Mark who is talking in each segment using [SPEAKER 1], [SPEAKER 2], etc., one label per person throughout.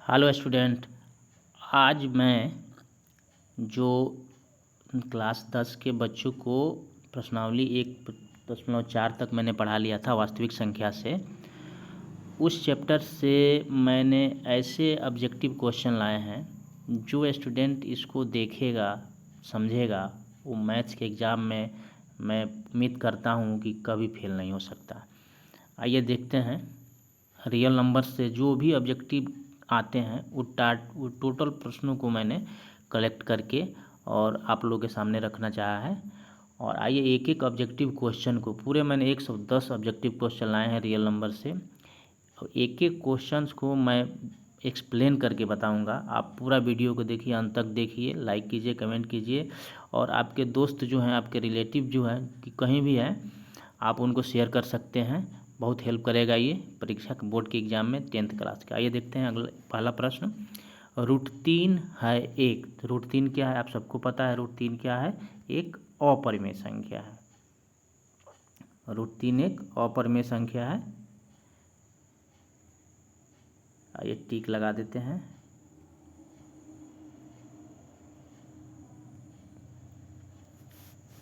[SPEAKER 1] Hello student. आज मैं जो क्लास 10 के बच्चों को प्रश्नावली 1.4 तक मैंने पढ़ा लिया था वास्तविक संख्या से, उस चैप्टर से मैंने ऐसे ऑब्जेक्टिव क्वेश्चन लाए हैं जो स्टूडेंट इसको देखेगा समझेगा वो मैथ्स के एग्ज़ाम में मैं उम्मीद करता हूँ कि कभी फेल नहीं हो सकता। आइए देखते हैं। रियल नंबर से जो भी ऑब्जेक्टिव आते हैं वो टोटल प्रश्नों को मैंने कलेक्ट करके और आप लोगों के सामने रखना चाहा है। और आइए एक एक ऑब्जेक्टिव क्वेश्चन को पूरे मैंने 110 ऑब्जेक्टिव क्वेश्चन लाए हैं रियल नंबर से, और एक एक क्वेश्चंस को मैं एक्सप्लेन करके बताऊंगा। आप पूरा वीडियो को देखिए, अंत तक देखिए, लाइक कीजिए, कमेंट कीजिए, और आपके दोस्त जो हैं, आपके रिलेटिव जो हैं कि कहीं भी हैं, आप उनको शेयर कर सकते हैं। बहुत हेल्प करेगा ये परीक्षा बोर्ड के एग्ज़ाम में 10th क्लास के। आइए देखते हैं अगला पहला प्रश्न। √3 है एक। तो √3 क्या है? आप सबको पता है √3 क्या है? एक अपरिमेय संख्या है। √3 एक अपरिमेय संख्या है। आइए टिक लगा देते हैं।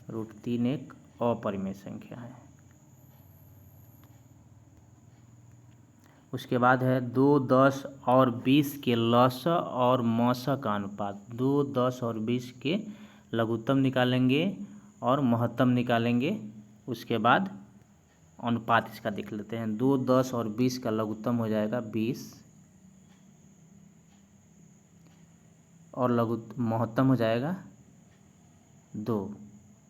[SPEAKER 1] √3 एक अपरिमेय संख्या है। उसके बाद है 2, 10 और 20 के लसा और मसा का अनुपात। 2, 10 और 20 के लघुत्तम निकालेंगे और महत्तम निकालेंगे। उसके बाद अनुपात इसका देख लेते हैं। 2, 10 और 20 का लघुत्तम हो जाएगा 20 और महत्तम हो जाएगा 2,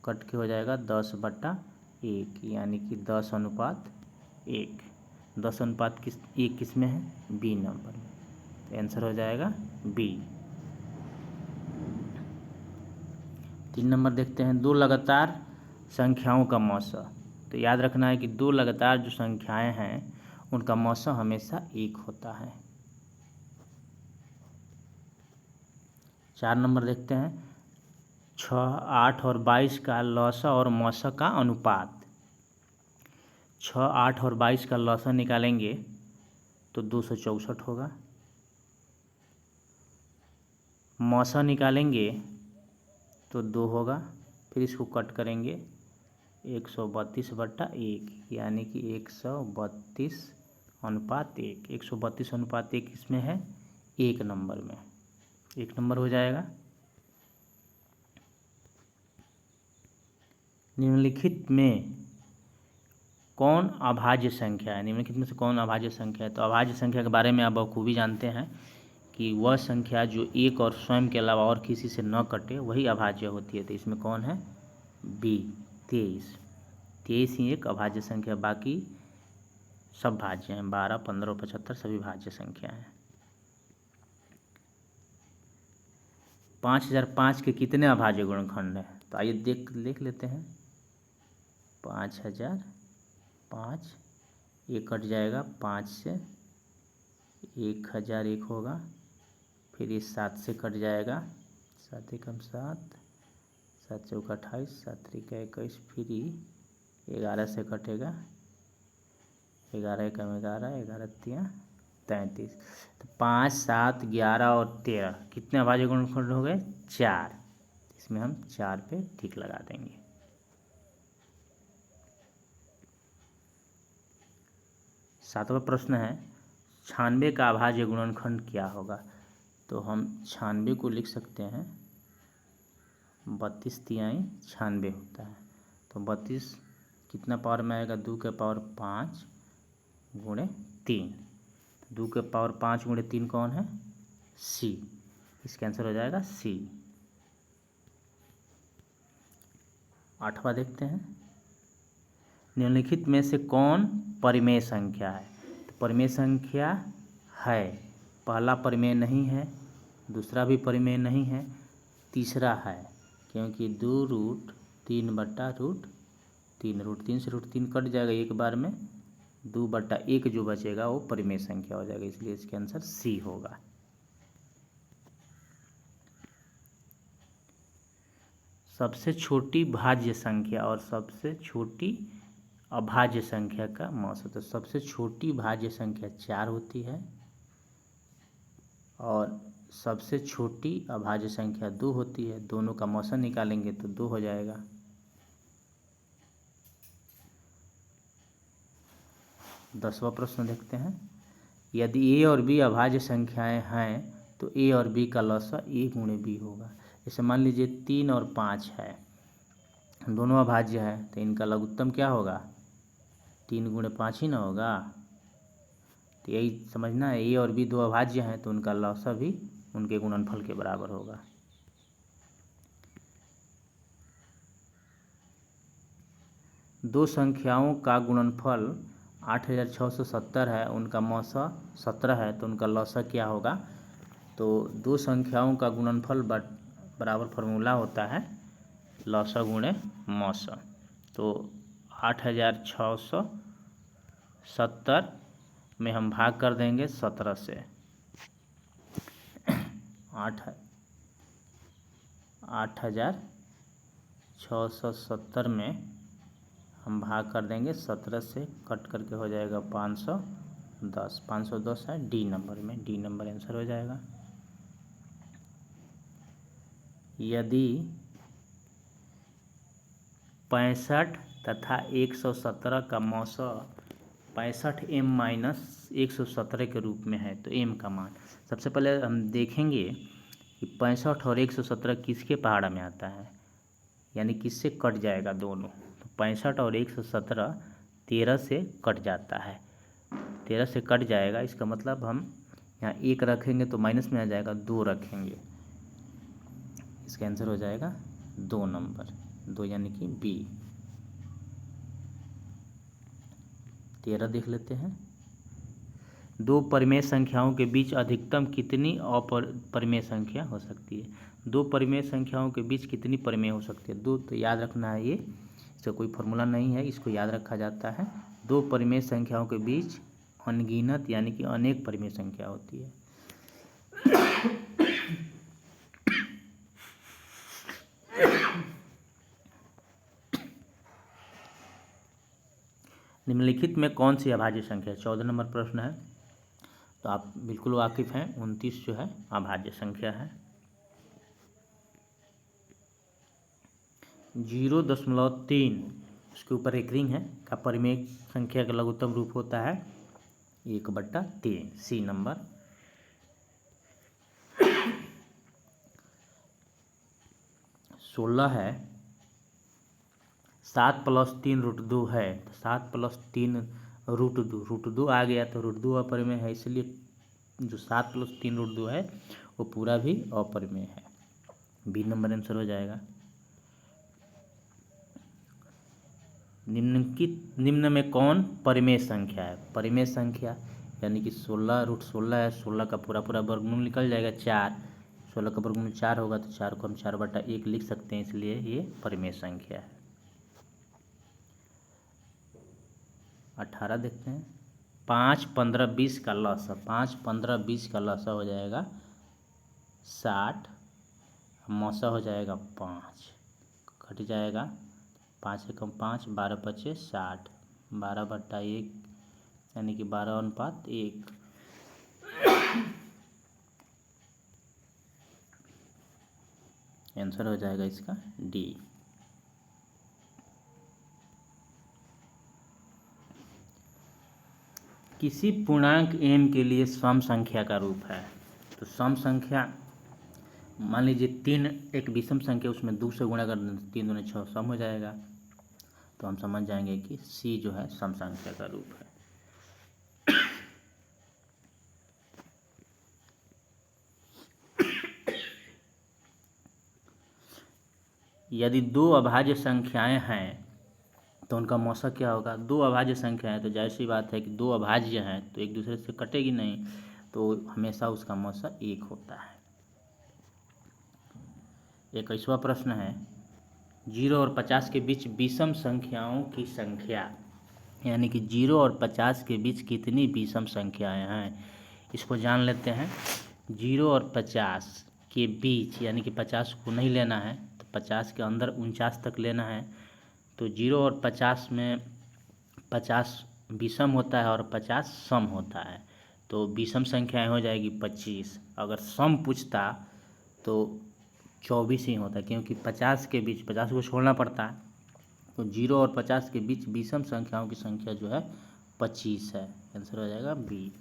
[SPEAKER 1] कट के हो जाएगा 10/1, यानी कि 10:1। 10 किस में है? बी नंबर में। तो आंसर हो जाएगा बी। 3 नंबर देखते हैं। दो लगातार संख्याओं का मौसा। तो याद रखना है कि दो लगातार जो संख्याएं हैं उनका मौसा हमेशा 1 होता है। 4 नंबर देखते हैं। 6, 8 और 22 का लौसा और मौसा का अनुपात। 6, 8 और 22 का लौसा निकालेंगे तो 264 होगा। मौसा निकालेंगे तो 2 होगा। फिर इसको कट करेंगे 132/1, यानी कि 132:1। 132:1 इसमें है 1 नंबर में। 1 नंबर हो जाएगा। निम्नलिखित में कौन अभाज्य संख्या है? निम्नलिखित में से कौन अभाज्य संख्या है? तो अभाज्य संख्या के बारे में आप बखूबी जानते हैं कि वह संख्या जो एक और स्वयं के अलावा और किसी से न कटे वही अभाज्य होती है। तो इसमें कौन है? बी, 23। 23 ही एक अभाज्य संख्या, बाकी सब भाज्य हैं। 12, 15, 75 सभी भाज्य संख्या हैं। 5005 के कितने अभाज्य गुणनखंड हैं? तो आइए देख लेते हैं। 5005, ये कट जाएगा 5 से, 1001 होगा। फिर ये 7 से कट जाएगा, 7 एकम 7, 7 चौका 28, 7 त्रिका 21। फिर 11 से कटेगा, 11 एकम 11, 11 तिया 33। तो 5, 7, 11 और 13 कितने अभाज्य गुणनखंड हो गए? 4। इसमें हम 4 पे टिक लगा देंगे। 7वां प्रश्न है 96 का अभाज्य गुणनखंड क्या होगा? तो हम 96 को लिख सकते हैं 32 तिहाई 96 होता है। तो 32 कितना पावर में आएगा? 2 के पावर 5 गुणे 3। 2 के पावर 5 गुणे 3 कौन है? सी। इसका आंसर हो जाएगा सी। 8वां देखते हैं। निम्नलिखित में से कौन परिमेय संख्या है? तो परिमेय संख्या है, पहला परिमेय नहीं है, दूसरा भी परिमेय नहीं है, तीसरा है, क्योंकि 2√3/√3। √3 से √3 कट जाएगा एक बार में, 2/1 जो बचेगा वो परिमेय संख्या हो जाएगा, इसलिए इसका आंसर सी होगा। सबसे छोटी भाज्य संख्या और सबसे छोटी अभाज्य संख्या का मौसा। तो सबसे छोटी भाज्य संख्या 4 होती है, और सबसे छोटी अभाज्य संख्या 2 होती है। दोनों का मौसा निकालेंगे तो 2 हो जाएगा। 10वां प्रश्न देखते हैं। यदि ए और बी अभाज्य संख्याएं हैं तो ए और बी का लसा ए गुणे बी होगा। जैसे मान लीजिए 3 और 5 है, दोनों अभाज्य है, तो इनका लघुत्तम क्या होगा? 3 गुणे 5 ही ना होगा। तो यही समझना है, ए और बी दो अभाज्य हैं तो उनका लसा भी उनके गुणनफल के बराबर होगा। दो संख्याओं का गुणनफल 8670 है, उनका मौसा 17 है, तो उनका लसा क्या होगा? तो दो संख्याओं का गुणनफल बराबर फार्मूला होता है लसा गुणे मौसा। तो 8670 में हम भाग कर देंगे 17 से। 8670 में हम भाग कर देंगे 17 से, कट करके हो जाएगा 510। 510 है डी नंबर में, डी नंबर आंसर हो जाएगा। यदि 65 तथा 117 का मौसा 65m-117 के रूप में है तो m का मान। सबसे पहले हम देखेंगे कि 65 और 117 किसके पहाड़ा में आता है, यानी किससे कट जाएगा दोनों। तो 65 और 117 13 से कट जाता है, 13 से कट जाएगा। इसका मतलब हम यहाँ 1 रखेंगे तो माइनस में आ जाएगा, 2 रखेंगे, इसका आंसर हो जाएगा 2 नंबर, 2 यानी कि बी। 13 देख लेते हैं। दो परिमेय संख्याओं के बीच अधिकतम कितनी अपरिमेय संख्या हो सकती है? दो परिमेय संख्याओं के बीच कितनी परिमेय हो सकती है? दो, तो याद रखना है, ये इसका कोई फॉर्मूला नहीं है, इसको याद रखा जाता है। दो परिमेय संख्याओं के बीच अनगिनत यानी कि अनेक परिमेय संख्या होती है। निम्नलिखित में कौन सी अभाज्य संख्या? 14 नंबर प्रश्न है, तो आप बिल्कुल वाकिफ हैं। 29 जो है अभाज्य संख्या है। 0.3 उसके ऊपर एक रिंग है का परिमेय संख्या का लघुत्तम रूप होता है 1/3, सी नंबर। 16 है, 7 + 3 √2 है, तो 7 + 3 √2, √2 आ गया तो √2 अपरिमेय है, इसलिए जो 7 + 3 √2 है वो पूरा भी अपरिमेय है, बी नंबर आंसर हो जाएगा। निम्न में कौन परिमेय संख्या है? परिमेय संख्या यानी कि 16 √16 है, 16 का पूरा वर्गमूल निकल जाएगा 4, 16 का वर्गमूल 4 होगा तो 4 को हम 4/1 लिख सकते हैं, इसलिए ये परिमेय संख्या है। 18 देखते हैं। 5, 15, 20 का लसा, 5, 15, 20 का लसा हो जाएगा 60, मौसा हो जाएगा 5, कट जाएगा 5 से कम 5, 12 × 5 = 60, 12/1 यानी कि 12:1। आंसर हो जाएगा इसका डी। किसी पूर्णांक m के लिए सम संख्या का रूप है, तो सम संख्या मान लीजिए 3 एक विषम संख्या, उसमें 2 से गुणा कर दें, 3 दूनी 6 सम हो जाएगा, तो हम समझ जाएंगे कि सी जो है सम संख्या का रूप है। यदि दो अभाज्य संख्याएं हैं तो उनका मौसा क्या होगा? दो अभाज्य संख्या है तो जाहिर सी बात है कि दो अभाज्य हैं तो एक दूसरे से कटेगी नहीं, तो हमेशा उसका मौसा 1 होता है। 21वां प्रश्न है, 0 और 50 के बीच विषम संख्याओं की संख्या, यानी कि 0 और 50 के बीच कितनी विषम संख्याएं हैं, इसको जान लेते हैं। 0 और 50 के बीच यानी कि 50 को नहीं लेना है, तो 50 के अंदर 49 तक लेना है, तो 0 और 50 में 50 विषम होता है और 50 सम होता है, तो विषम संख्याएं हो जाएगी 25। अगर सम पूछता तो 24 ही होता, क्योंकि 50 के बीच 50 को छोड़ना पड़ता है, तो 0 और 50 के बीच विषम संख्याओं की संख्या जो है 25 है। आंसर हो जाएगा बी।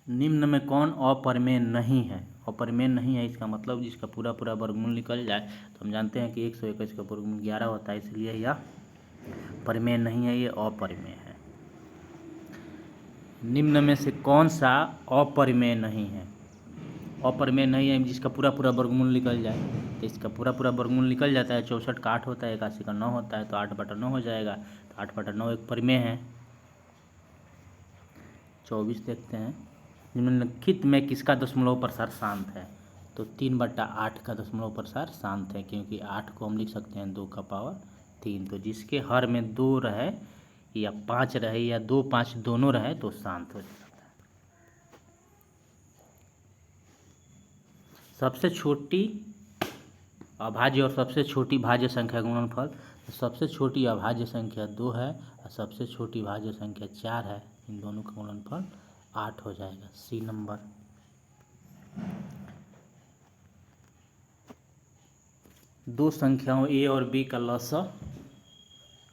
[SPEAKER 1] निम्न में कौन अपरिमेय नहीं है? अपरिमेय नहीं है इसका मतलब जिसका पूरा पूरा वर्गमूल निकल जाए, तो हम जानते हैं कि 121 का वर्गमूल 11 होता है, इसलिए यह परिमेय नहीं है, ये अपरिमेय है। निम्न में से कौन सा अपरिमेय नहीं है? अपरिमेय नहीं है जिसका पूरा पूरा वर्गमूल निकल जाए, तो इसका पूरा पूरा वर्गमूल निकल जाता है। 64 का 8 होता है, 81 का 9 होता है, तो 8/9 हो जाएगा। तो 8/9 एक परिमेय है। 24 देखते हैं। निम्नलिखित में किसका दशमलव प्रसार शांत है? तो 3/8 का दशमलव प्रसार शांत है, क्योंकि 8 को हम लिख सकते हैं 2 का पावर 3। तो जिसके हर में 2 रहे या 5 रहे या 2 5 दोनों रहे तो शांत हो जाता है। सबसे छोटी अभाज्य और सबसे छोटी भाज्य संख्या गुणनफल, तो सबसे छोटी अभाज्य संख्या 2 है और सबसे छोटी भाज्य संख्या 4 है। इन दोनों का गुणनफल 8 हो जाएगा। See number. दो संख्याओं ए और बी का लसा,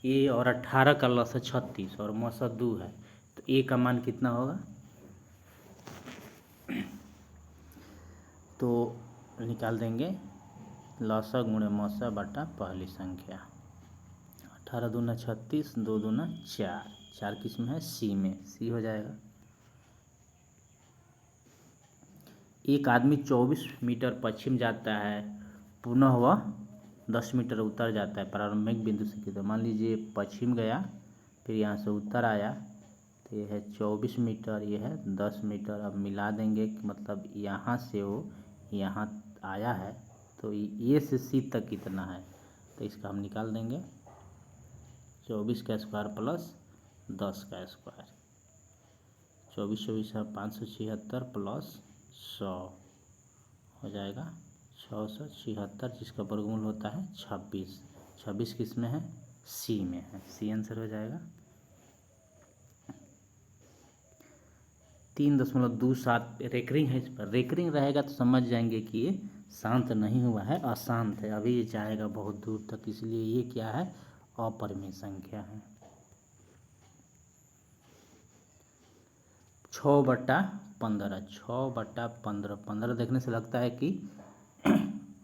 [SPEAKER 1] ए और 18 का लसा 36 और मसा 2 है, तो ए का मान कितना होगा? तो निकाल देंगे लसा गुणे मसा बटा पहली संख्या। 18 दूना 36, 2 दूना 4, 4 किस में है? सी में, सी हो जाएगा। एक आदमी 24 मीटर पश्चिम जाता है, पुनः वह 10 मीटर उत्तर जाता है प्रारंभिक बिंदु से कितना? मान लीजिए पश्चिम गया, फिर यहाँ से उत्तर आया, तो ये है 24 मीटर, ये है 10 मीटर। अब मिला देंगे कि मतलब यहाँ से वो यहाँ आया है, तो ए से सी तक कितना है, तो इसका हम निकाल देंगे 24 का स्क्वायर प्लस 10 का स्क्वायर। 24 24 576 प्लस 100 हो जाएगा 676, जिसका वर्गमूल होता है 26। 26 किस में है? सी में है, सी आंसर हो जाएगा। 3.27 रेकरिंग है। इस पर रेकरिंग रहेगा तो समझ जाएंगे कि ये शांत नहीं हुआ है, अशांत है। अभी ये जाएगा बहुत दूर तक, इसलिए ये क्या है? अपरिमेय संख्या है। 6/15, 6/15, 15 देखने से लगता है कि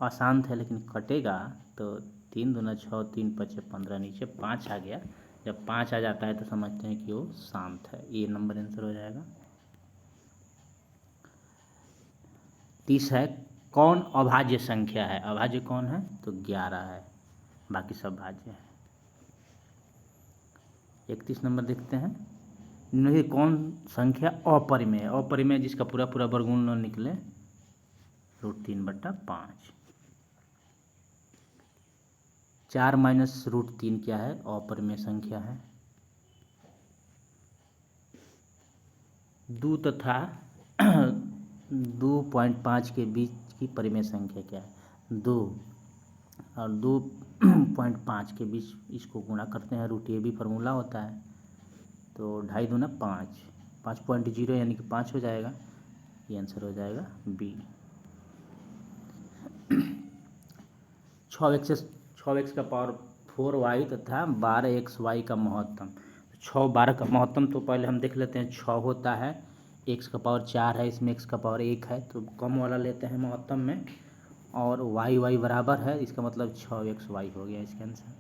[SPEAKER 1] अशांत है, लेकिन कटेगा तो 3 दूना 6, 3 5 15, नीचे 5 आ गया। जब 5 आ जाता है तो समझते हैं कि वो शांत है। ये नंबर आंसर हो जाएगा। 30 है। कौन अभाज्य संख्या है? अभाज्य कौन है? तो 11 है, बाकी सब भाज्य है। 31 नंबर देखते हैं। इनमें कौन संख्या अपरिमेय है? अपरिमेय जिसका पूरा पूरा वर्गमूल न निकले, √3/5। 4 माइनस √3 क्या है? अपरिमेय संख्या है। 2 तथा 2.5 के बीच की परिमेय संख्या क्या है? 2 और 2.5 के बीच इसको गुणा करते हैं, रूट ये भी फार्मूला होता है, तो 2.5 दूना 5, 5.0 यानी कि 5 हो जाएगा। ये आंसर हो जाएगा बी। 6x का पावर 4y तथा 12xy का महत्तम। 6 12 का महत्तम तो पहले हम देख लेते हैं। 6 होता है, x का पावर 4 है, इसमें x का पावर 1 है, तो कम वाला लेते हैं महत्तम में, और y बराबर है, इसका मतलब 6xy हो गया इसका आंसर।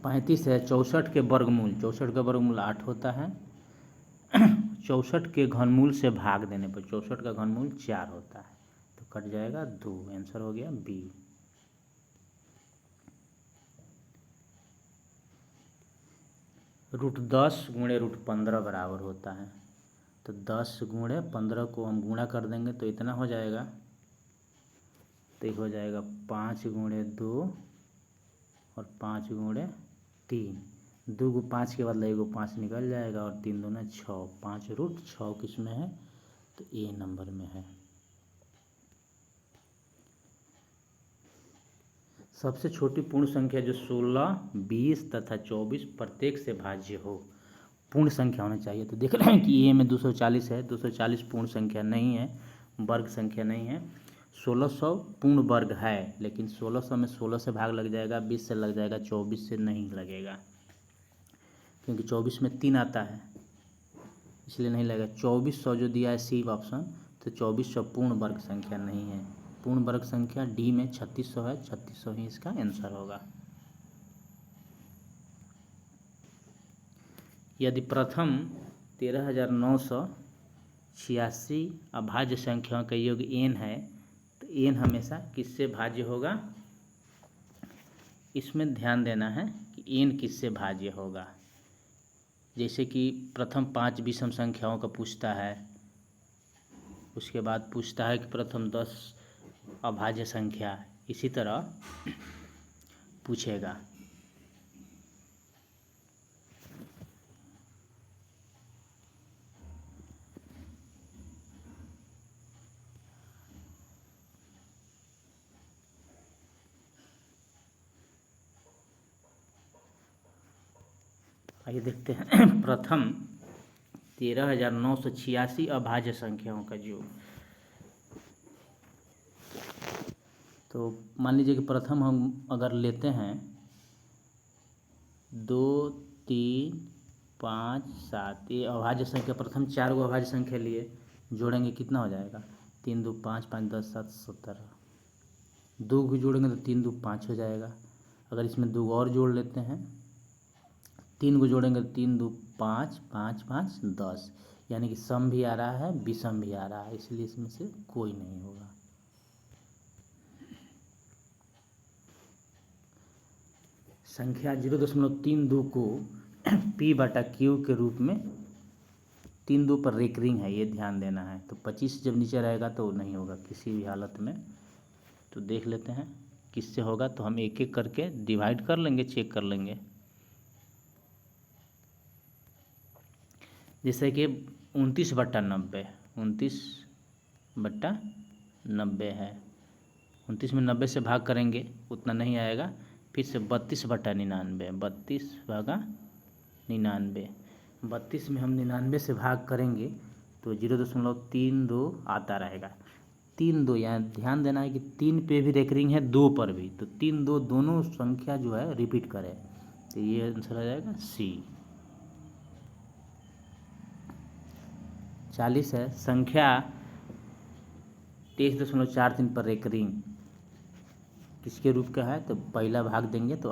[SPEAKER 1] 35 है। 64 के वर्गमूल, 64 का वर्गमूल 8 होता है। 64 के घनमूल से भाग देने पर 64 का घनमूल 4 होता है, तो कट जाएगा 2। आंसर हो गया बी। √10 गुणे √15 बराबर होता है, तो 10 गुणे 15 को हम गुणा कर देंगे तो इतना हो जाएगा, तो ये हो जाएगा 5 गुणे 2 और 5 गुणे 3। 2 को 5 के बदले 1 5 निकल जाएगा, और 3 दूना 6, 5√6 किस में है? तो ए नंबर में है। सबसे छोटी पूर्ण संख्या जो 16, 20 तथा 24 प्रत्येक से भाज्य हो, पूर्ण संख्या होना चाहिए। तो देख रहे हैं कि ए में 240 है, 240 पूर्ण संख्या नहीं है, वर्ग संख्या नहीं है। 1600 पूर्ण वर्ग है, लेकिन 1600 में 16 से भाग लग जाएगा, 20 से लग जाएगा, 24 से नहीं लगेगा, क्योंकि 24 में 3 आता है, इसलिए नहीं लगेगा। 2400 जो दिया है सी ऑप्शन, तो 2400 पूर्ण वर्ग संख्या नहीं है। पूर्ण वर्ग संख्या डी में 3600 है, 3600 ही इसका आंसर होगा। यदि प्रथम 13986 अभाज्य संख्याओं का योग n है, तो n हमेशा किससे भाज्य होगा? इसमें ध्यान देना है कि n किससे भाज्य होगा। जैसे कि प्रथम 5 विषम संख्याओं का पूछता है, उसके बाद पूछता है कि प्रथम 10 अभाज्य संख्या, इसी तरह पूछेगा। आइए देखते हैं प्रथम 13986 अभाज्य संख्याओं का योग। तो मान लीजिए कि प्रथम हम अगर लेते हैं 2, 3, 5, 7, ये अभाज्य संख्या, प्रथम 4 गो अभाज्य संख्या लिए, जोड़ेंगे कितना हो जाएगा? 3 2 5, 5 10 7 17। 2 को जोड़ेंगे तो 3 2 5 हो जाएगा। अगर इसमें 2 और जोड़ लेते हैं, 3 को जोड़ेंगे तो 3 2 5, 5 5 10, यानी कि सम भी आ रहा है, विषम भी आ रहा है, इसलिए इसमें से कोई नहीं होगा। संख्या 0.32 को p/q के रूप में 3 2 पर रेकरिंग है, ये ध्यान देना है। तो 25 जब नीचे रहेगा तो नहीं होगा किसी भी हालत में। तो देख लेते हैं किससे होगा, तो हम एक एक करके डिवाइड कर लेंगे, चेक कर लेंगे। जैसे कि 29/90, 29/90 है। 29 में 90 से भाग करेंगे उतना नहीं आएगा, फिर से 32/99, 32/99, 32 में हम 99 से भाग करेंगे तो 0.32 आता रहेगा। 3 2, यहाँ ध्यान देना है कि 3 पे भी रेकरिंग है, 2 पर भी, तो 3 2 दोनों संख्या जो है रिपीट करें, तो ये आंसर आ जाएगा सी। 40 है, संख्या 23.43 पर रेकरिंग किसके रूप का है? तो पहला भाग देंगे, तो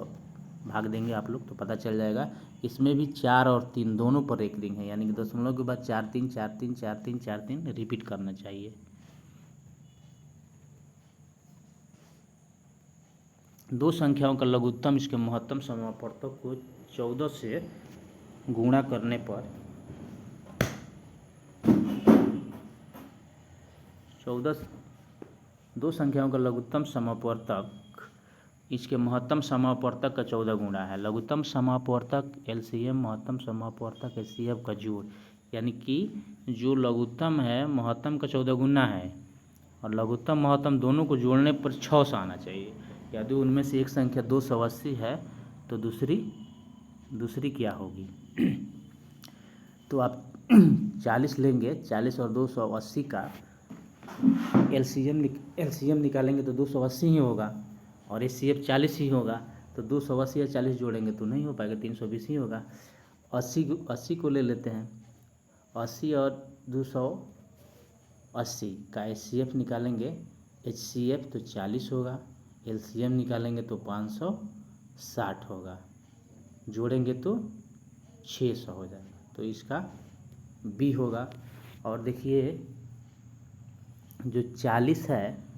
[SPEAKER 1] भाग देंगे आप लोग तो पता चल जाएगा। इसमें भी 4 और 3 दोनों पर रेकरिंग है, यानी कि दशमलव के बाद 4 3 4 3 4 3 4 3 रिपीट करना चाहिए। दो संख्याओं का लघुत्तम इसके महत्तम समापवर्तक को 14 से गुणा करने पर 14, दो संख्याओं का लघुत्तम समापवर्तक इसके महत्तम समापवर्तक का 14 गुणा है। लघुत्तम समापवर्तक एलसीएम, महत्तम समापवर्तक एचसीएफ का जोड़, यानी कि जो लघुत्तम है महत्तम का 14 गुना है, और लघुत्तम महत्तम दोनों को जोड़ने पर 600 आना चाहिए। यदि उनमें से एक संख्या 280 है तो दूसरी क्या होगी? तो आप 40 लेंगे, 40 और 280 का एलसीएम निकालेंगे तो 280 ही होगा, और एचसीएफ 40 ही होगा। तो 280 या 40 जोड़ेंगे तो नहीं हो पाएगा, 320 ही होगा। 80 को ले लेते हैं, 80 और 280 का एचसीएफ निकालेंगे, एचसीएफ तो 40 होगा, एलसीएम निकालेंगे तो 560 होगा, जोड़ेंगे तो 600 हो जाएगा, तो इसका बी होगा। और देखिए जो 40 है,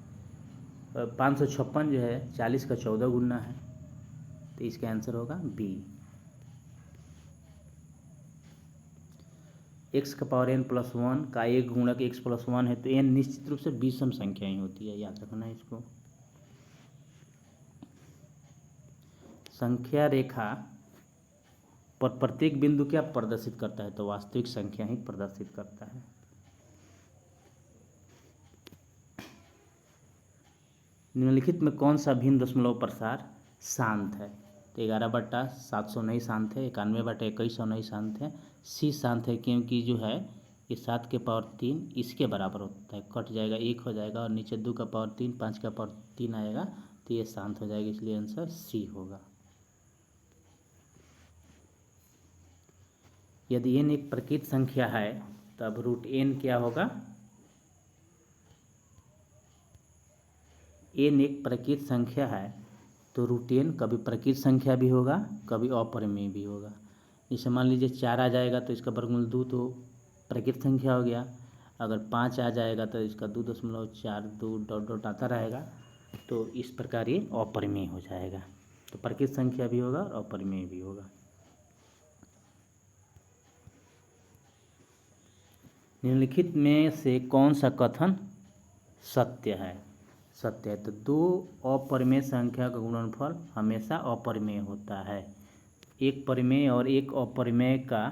[SPEAKER 1] 556 जो है 40 का 14 गुना है, तो इसका आंसर होगा बी। x का पावर n+1 का एक गुणक x+1 है, तो n निश्चित रूप से विषम संख्या ही होती है, याद रखना है इसको। संख्या रेखा पर प्रत्येक बिंदु क्या प्रदर्शित करता है? तो वास्तविक संख्या ही प्रदर्शित करता है। निम्नलिखित में कौन सा भिन्न दशमलव प्रसार शांत है? तो 11/700 नहीं शांत है, 91/2100 नहीं शांत है, सी शांत है क्योंकि जो है ये 7 के पावर 3 इसके बराबर होता है, कट जाएगा 1 हो जाएगा और नीचे 2 का पावर 3 5 का पावर 3 आएगा तो ये शांत हो जाएगा, इसलिए आंसर सी होगा। यदि n एक प्रकृत संख्या है तब रूट n क्या होगा? n एक प्रकृत संख्या है तो रूट n कभी प्रकृत संख्या भी होगा, कभी अपरिमेय भी होगा। जैसे मान लीजिए 4 आ जाएगा तो इसका वर्गमूल 2 तो प्रकृत संख्या हो गया, अगर 5 आ जाएगा तो इसका 2.42 डॉट डॉट आता रहेगा, तो इस प्रकार ये अपरिमेय हो जाएगा। तो प्रकृत संख्या भी होगा और अपरिमेय भी होगा। निम्नलिखित में से कौन सा कथन सत्य है? सत्य है तो 2 अपरिमेय संख्या का गुणनफल हमेशा अपरिमेय होता है। एक परिमेय और एक अपरिमेय का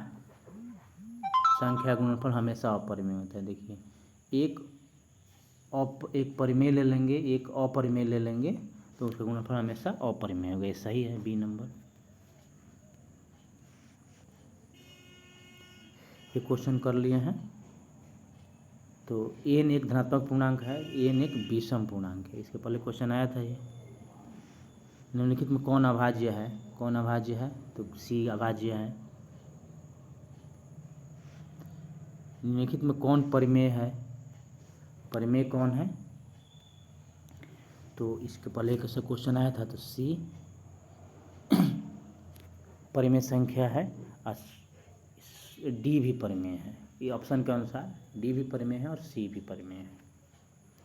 [SPEAKER 1] संख्या गुणनफल हमेशा अपरिमेय होता है। देखिए एक परिमेय ले लेंगे, एक अपरिमेय ले लेंगे तो उसका गुणनफल हमेशा अपरिमेय होगा। सही है बी नंबर। ये क्वेश्चन कर लिए हैं। तो n एक धनात्मक पूर्णांक है, n एक विषम पूर्णांक है, इसके पहले क्वेश्चन आया था ये। निम्नलिखित में कौन अभाज्य है? कौन अभाज्य है? तो सी अभाज्य है। निम्नलिखित में कौन परिमेय है? परिमेय कौन है? तो इसके पहले कैसे क्वेश्चन आया था, तो सी परिमेय संख्या है और डी भी परिमेय है। ये ऑप्शन के अनुसार डी भी परिमेय है और सी भी परिमेय है,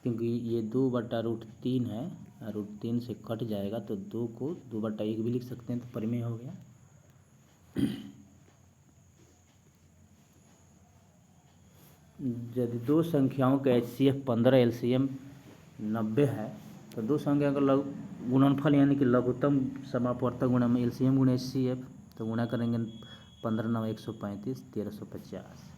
[SPEAKER 1] क्योंकि ये 2/√3 है, √3 से कट जाएगा तो 2 को 2/1 भी लिख सकते हैं तो परिमेय हो गया। यदि दो संख्याओं का HCF 15 LCM 90 है तो दो संख्या का गुणनफल यानी कि लघुत्तम समापवर्तक गुणा में LCM गुणा HCF, तो गुणा करेंगे 15 9 135 1350।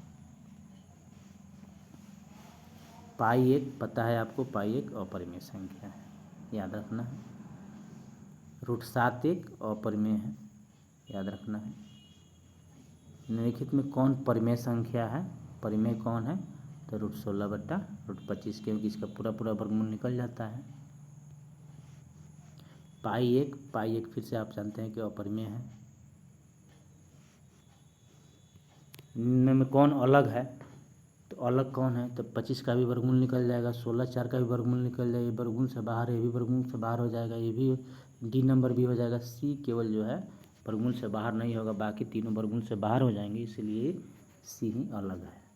[SPEAKER 1] पाई एक पता है आपको, पाई एक अपरिमेय संख्या है, याद रखना है। √7 एक अपरिमेय है, याद रखना है। निम्नलिखित में कौन परिमेय संख्या है? परिमेय कौन है? तो √16/√25, क्योंकि इसका पूरा पूरा वर्गमूल निकल जाता है। पाई एक फिर से आप जानते हैं कि अपरिमेय है। निम्न में कौन अलग है? तो अलग कौन है? तो 25 का भी वर्गमूल निकल जाएगा, 16/4 का भी वर्गमूल निकल जाएगा, ये वर्गमूल से बाहर है, ये भी वर्गमूल से बाहर हो जाएगा, ये भी डी नंबर भी हो जाएगा। सी केवल जो है वर्गमूल से बाहर नहीं होगा, बाकी तीनों वर्गमूल से बाहर हो जाएंगे, इसलिए सी ही अलग है।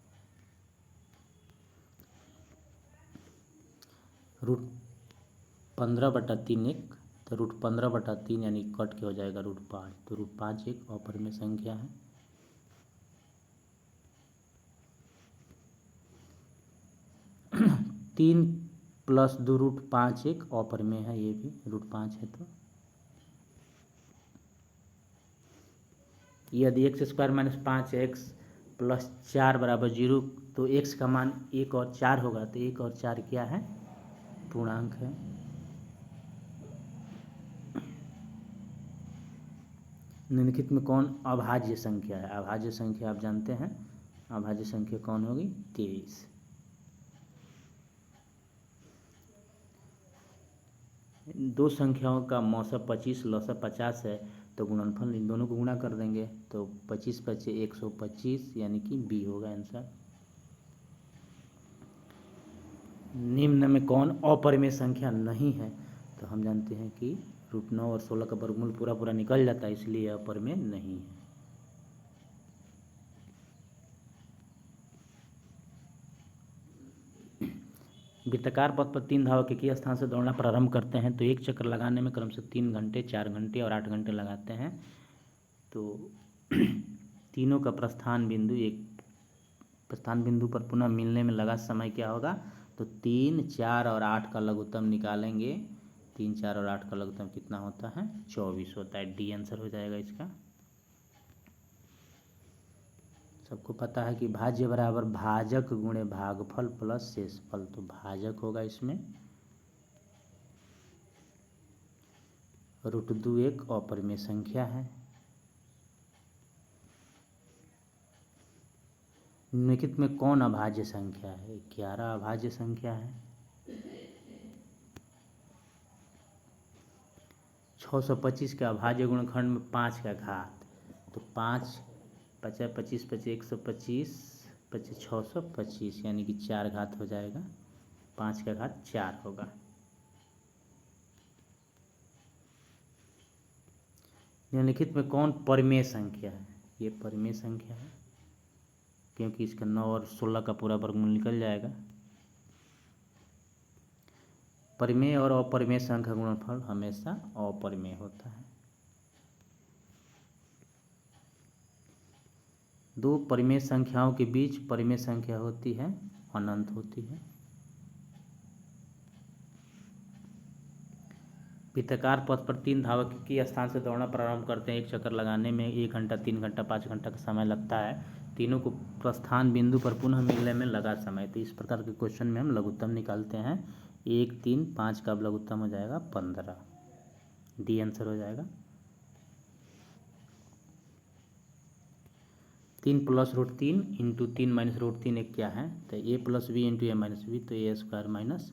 [SPEAKER 1] √15/3 एक, तो √15/3 यानी कट के हो जाएगा √5, तो √5 एक अपरिमेय संख्या है। तीन प्लस 2 √5 एक अपरिमेय है, ये भी √5 है। तो यदि x² - 5x + 4 = 0 तो x का मान 1 और 4 होगा, तो 1 और 4 क्या है? पूर्णांक है। निम्नलिखित में कौन अभाज्य संख्या है? अभाज्य संख्या आप जानते हैं, अभाज्य संख्या कौन होगी? 23। दो संख्याओं का मौसा 25 लौसा 50 है तो गुणनफल इन दोनों को गुणा कर देंगे, तो 25 × 5 = 125 यानी कि बी होगा आंसर। निम्न में कौन अपरिमेय संख्या नहीं है? तो हम जानते हैं कि √9 और 16 का वर्गमूल पूरा पूरा निकल जाता है, इसलिए अपरिमेय नहीं है। वृत्ताकार पथ पर 3 धावक एक ही स्थान से दौड़ना प्रारंभ करते हैं तो एक चक्कर लगाने में क्रम से 3 घंटे 4 घंटे और 8 घंटे लगाते हैं। तो तीनों का प्रस्थान बिंदु पर पुनः मिलने में लगा समय क्या होगा? तो 3, 4 और 8 का लघुत्तम निकालेंगे। 3, 4 और 8 का लघुत्तम कितना होता है? 24 होता है। डी आंसर हो जाएगा इसका। सबको पता है कि भाज्य बराबर भाजक गुणे भागफल प्लस शेषफल, तो भाजक होगा इसमें। √2 एक अपरिमेय संख्या है। निम्नलिखित में कौन अभाज्य संख्या है? 11 अभाज्य संख्या है। 625 के अभाज्य गुणनखंड में 5 का घात, तो 5 50 25 25 125 25 625 यानी कि 4 घात हो जाएगा। 5 का घात 4 होगा। निम्नलिखित में कौन परिमेय संख्या है? ये परिमेय संख्या है क्योंकि इसका 9 और 16 का पूरा वर्गमूल निकल जाएगा। परिमेय और अपरिमेय संख्या का गुणनफल हमेशा अपरिमेय होता है। दो परिमेय संख्याओं के बीच परिमेय संख्या होती है, अनंत होती है। वृत्ताकार पथ पर 3 धावक की स्थान से दौड़ना प्रारंभ करते हैं। एक चक्कर लगाने में 1 घंटा, 3 घंटा, 5 घंटा का समय लगता है। तीनों को प्रस्थान बिंदु पर पुनः मिलने में लगा समय। तो इस प्रकार के क्वेश्चन में हम लघुत्तम निकालते हैं। 1 3 5 का लघुत्तम हो जाएगा 15। डी आंसर हो जाएगा। 3 + √3 इंटू 3 - √3 एक क्या है? तो a + b into a - b, तो a² माइनस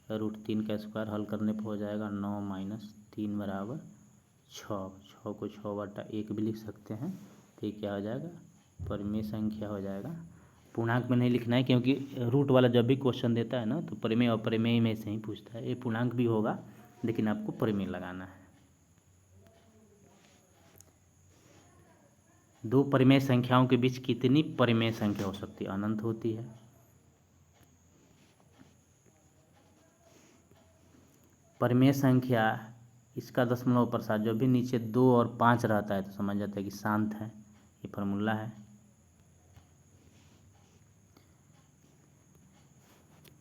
[SPEAKER 1] √3 का स्क्वायर हल करने पर हो जाएगा 9 - 3 = 6। 6 को 6/1 भी लिख सकते हैं। तो ये क्या हो जाएगा? परिमेय संख्या हो जाएगा। पूर्णांक में नहीं लिखना है क्योंकि रूट वाला जब भी क्वेश्चन देता है ना तो परिमेय और अपरिमेय में से ही पूछता है। ये पूर्णांक भी होगा लेकिन आपको परिमेय लगाना है। दो परिमेय संख्याओं के बीच कितनी परिमेय संख्या हो सकती है? अनंत होती है। परिमेय संख्या इसका दशमलव प्रसार जब भी नीचे 2 और 5 रहता है तो समझ जाता है कि शांत है। ये फार्मूला है।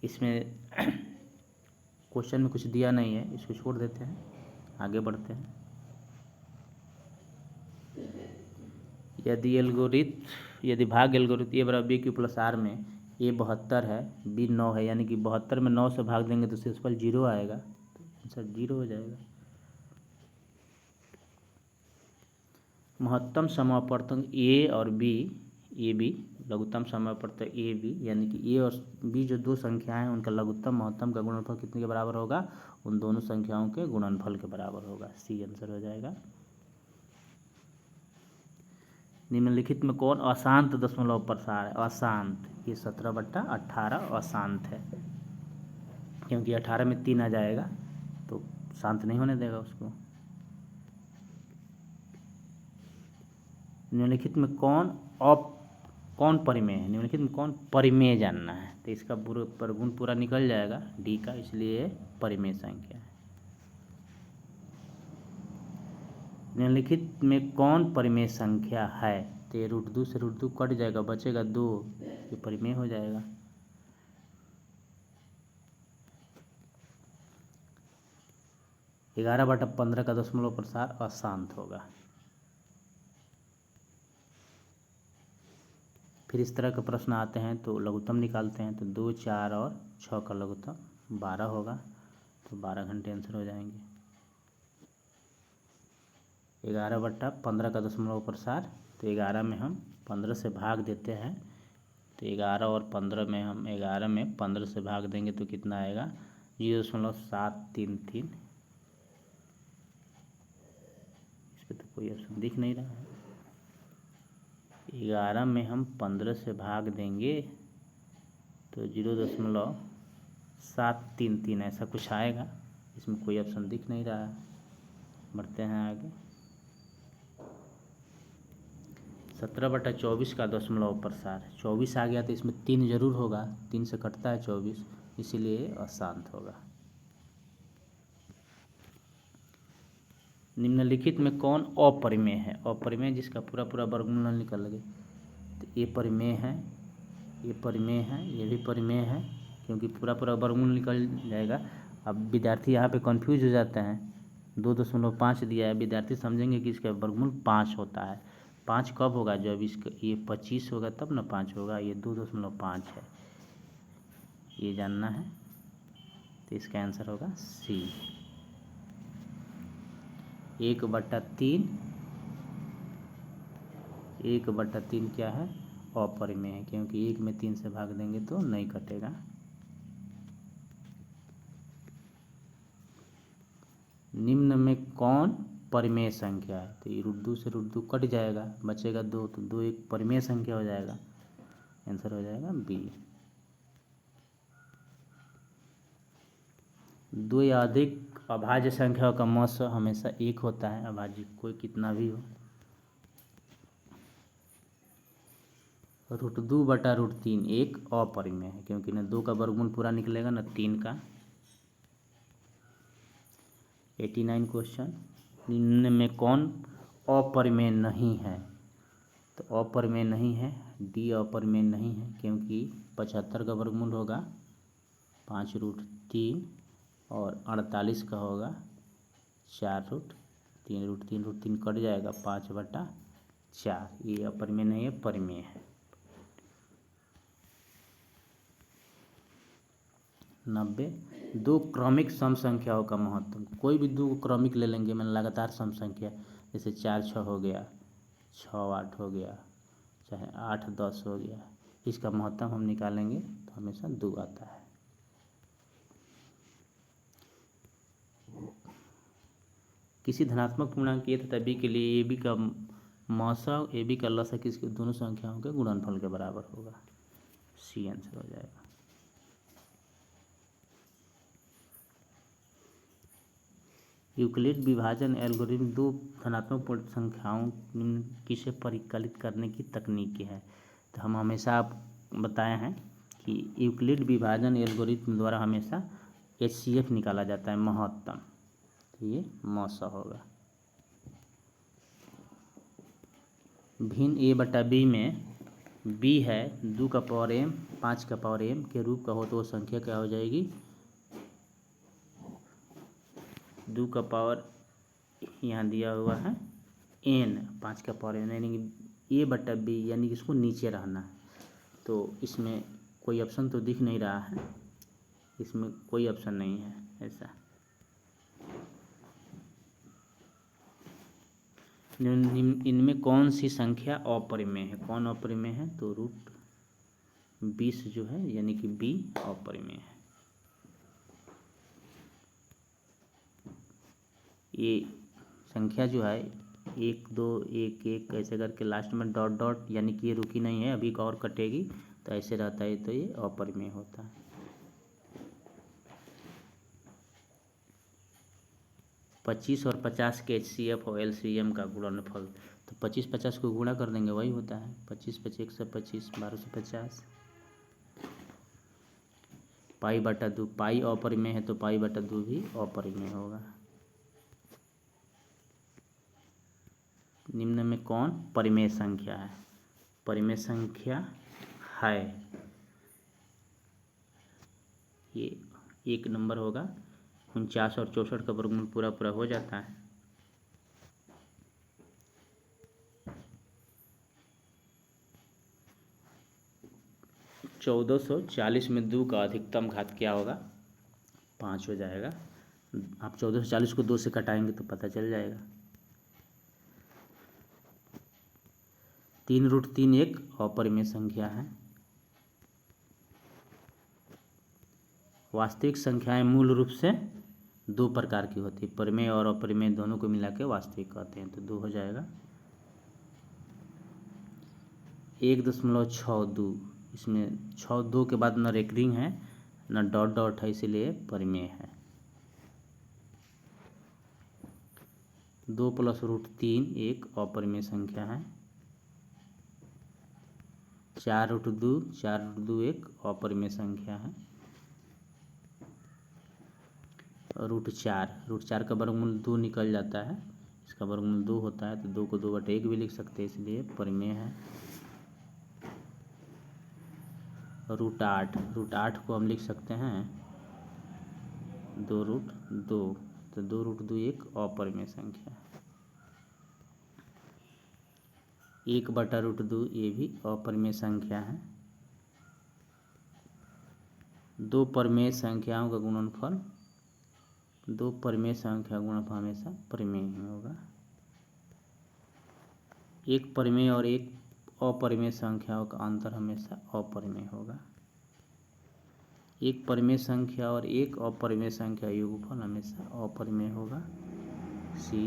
[SPEAKER 1] इसमें क्वेश्चन में कुछ दिया नहीं है, इसको छोड़ देते हैं, आगे बढ़ते हैं। यदि भाग एल्गोरिथम ए बराबर BQ + R में A 72 है, B 9 है, यानी कि 72 में 9 से भाग देंगे तो शेषफल 0 आएगा। तो आंसर 0 हो जाएगा। महत्तम समावर्तक A और B, AB लघुत्तम समावर्तक AB यानी कि A और B जो दो संख्याएं हैं उनका लघुत्तम महत्तम का गुणनफल कितने के बराबर होगा? उन दोनों संख्याओं के गुणनफल के बराबर होगा। सी आंसर हो जाएगा। निम्नलिखित में कौन अशांत दशमलव प्रसार है? अशांत, ये 17/18 अशांत है क्योंकि 18 में 3 आ जाएगा तो शांत नहीं होने देगा उसको। निम्नलिखित में कौन परिमेय है? निम्नलिखित में कौन परिमेय जानना है। तो इसका प्रगुण पूरा निकल जाएगा डी का, इसलिए परिमेय संख्या है। निम्नलिखित में कौन परिमेय संख्या है? तो ये √2 से √2 कट जाएगा, बचेगा 2, ये परिमेय हो जाएगा। ग्यारह बटा 15 का दशमलव प्रसार अशांत होगा। फिर इस तरह के प्रश्न आते हैं तो लघुत्तम निकालते हैं। तो 2 4 और 6 का लघुत्तम 12 होगा, तो 12 घंटे आंसर हो जाएंगे। 11 बटा 15 का दशमलव प्रसार, तो 11 में हम 15 से भाग देते हैं। तो 11 और 15 में हम 11 में 15 से भाग देंगे तो कितना आएगा? 0.733। इस पर तो कोई ऑप्शन दिख नहीं रहा है। 11 में हम 15 से भाग देंगे तो 0.733 ऐसा कुछ आएगा। इसमें कोई ऑप्शन दिख नहीं रहा है। बढ़ते हैं आगे। 17 बटा 24 का दशमलव प्रसार, 24 आ गया तो इसमें 3 जरूर होगा, 3 से कटता है 24, इसीलिए अशांत होगा। निम्नलिखित में कौन अपरिमेय है? अपरिमेय जिसका पूरा पूरा वर्गमूल निकल लगे। तो ये परिमेय है, ये परिमेय है, ये भी परिमेय है क्योंकि पूरा पूरा वर्गमूल निकल जाएगा। अब विद्यार्थी यहाँ पे कंफ्यूज हो जाते हैं। 2.5 दिया है, विद्यार्थी समझेंगे कि इसका वर्गमूल 5 होता है। 5 कब होगा? जब इसका ये 25 होगा तब ना 5 होगा। ये 2.5 है, ये जानना है। तो इसका आंसर होगा सी। 1/3, 1/3 क्या है, अपरिमेय है, क्योंकि 1 में 3 से भाग देंगे तो नहीं कटेगा। निम्न में कौन परिमेय संख्या है, तो ये √2 से √2 कट जाएगा, बचेगा 2, तो 2 एक परिमेय संख्या हो जाएगा, आंसर हो जाएगा बी। 2 या अधिक अभाज्य संख्याओं का मौसा हमेशा 1 होता है, अभाज्य कोई कितना भी हो। √2/√3 एक अपरिमेय है, क्योंकि न 2 का वर्गमूल पूरा निकलेगा न 3 का। 89 क्वेश्चन, निम्न में कौन अपरिमेय नहीं है, तो अपरिमेय नहीं है डी, अपरिमेय नहीं है, क्योंकि 75 का वर्गमूल होगा 5√3 और 48 का होगा 4√3, √3 कट जाएगा 5/4, ये अपरिमेय नहीं है, परिमेय है। 90, 2 क्रमिक सम संख्याओं का महत्व, कोई भी 2 क्रमिक ले लेंगे, मैंने लगातार सम संख्या, जैसे 4-6 हो गया, 6-8 हो गया, चाहे 8-10 हो गया, इसका महत्व हम निकालेंगे तो हमेशा 2 आता है। किसी धनात्मक पूर्णांक a तथा b के लिए ए बी का मौसा ए बी का लसा किसके दोनों संख्याओं के गुणनफल के बराबर होगा, सी आंसर हो जाएगा। यूक्लिड विभाजन एल्गोरिथम 2 धनात्मक पूर्ण संख्याओं किसे परिकलित करने की तकनीक है, तो हम हमेशा आप बताए हैं कि यूक्लिड विभाजन एल्गोरिथम द्वारा हमेशा HCF निकाला जाता है, महत्तम, तो ये मौसा होगा। भिन्न a/b में b है 2 का पावर m 5 का पावर m के रूप का हो तो वो संख्या क्या हो जाएगी, 2 का पावर यहाँ दिया हुआ है n 5 का पावर n, यानी कि a/b, यानी कि इसको नीचे रहना है, तो इसमें कोई ऑप्शन तो दिख नहीं रहा है, इसमें कोई ऑप्शन नहीं है ऐसा। इनमें कौन सी संख्या अपरिमेय है, कौन अपरिमेय है, तो √20 जो है यानी कि बी अपरिमेय है। ये संख्या जो है 1 2 1 1 ऐसे करके लास्ट में डॉट डॉट, यानी कि ये रुकी नहीं है, अभी एक और कटेगी, तो ऐसे रहता है, तो ये अपरिमेय होता है। 25 और 50 के HCF और LCM का गुणनफल, तो 25-50 को गुणा कर देंगे वही होता है, 25-25 125 1250, π/2, पाई अपरिमेय है तो π/2 भी अपरिमेय होगा। निम्न में कौन परिमेय संख्या है, परिमेय संख्या है, ये 1 नंबर होगा, 49 और 64 का वर्गमूल पूरा पूरा हो जाता है। चौदह 1440 में 2 का अधिकतम घात क्या होगा, 5 हो जाएगा। आप 1440 को 2 से कटाएंगे तो पता चल जाएगा। 3√3 एक अपरिमेय संख्या है। वास्तविक संख्याएं मूल रूप से 2 प्रकार की होती है, परिमेय और अपरिमेय दोनों को मिला के वास्तविक कहते हैं, तो 2 हो जाएगा। 1.62, इसमें 6 2 के बाद न रेकरिंग है न डॉट डॉट है, इसीलिए परिमेय है। 2 + √3 एक अपरिमेय संख्या है। 4√2 एक अपरिमेय संख्या है। √4 का वर्गमूल 2 निकल जाता है, इसका वर्गमूल 2 होता है, तो 2 को 2/1 भी लिख सकते हैं, इसलिए परिमेय है। √8 को हम लिख सकते हैं 2√2, तो 2√2 एक अपरिमेय संख्या है। 1/√2 ये भी अपरिमेय संख्या है। 2 परिमेय संख्याओं का गुणनफल दो परिमेय संख्या गुणनफल हमेशा परिमेय ही होगा। एक परिमेय और एक अपरिमेय संख्याओं का अंतर हमेशा अपरिमेय होगा। एक परिमेय संख्या और एक अपरिमेय संख्या योगफल हमेशा अपरिमेय होगा। सी।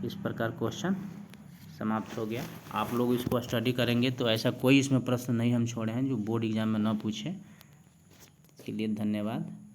[SPEAKER 1] इस प्रकार क्वेश्चन समाप्त हो गया। आप लोग इसको स्टडी करेंगे तो ऐसा कोई इसमें प्रश्न नहीं हम छोड़े हैं जो बोर्ड एग्जाम में ना पूछे। इसके लिए धन्यवाद।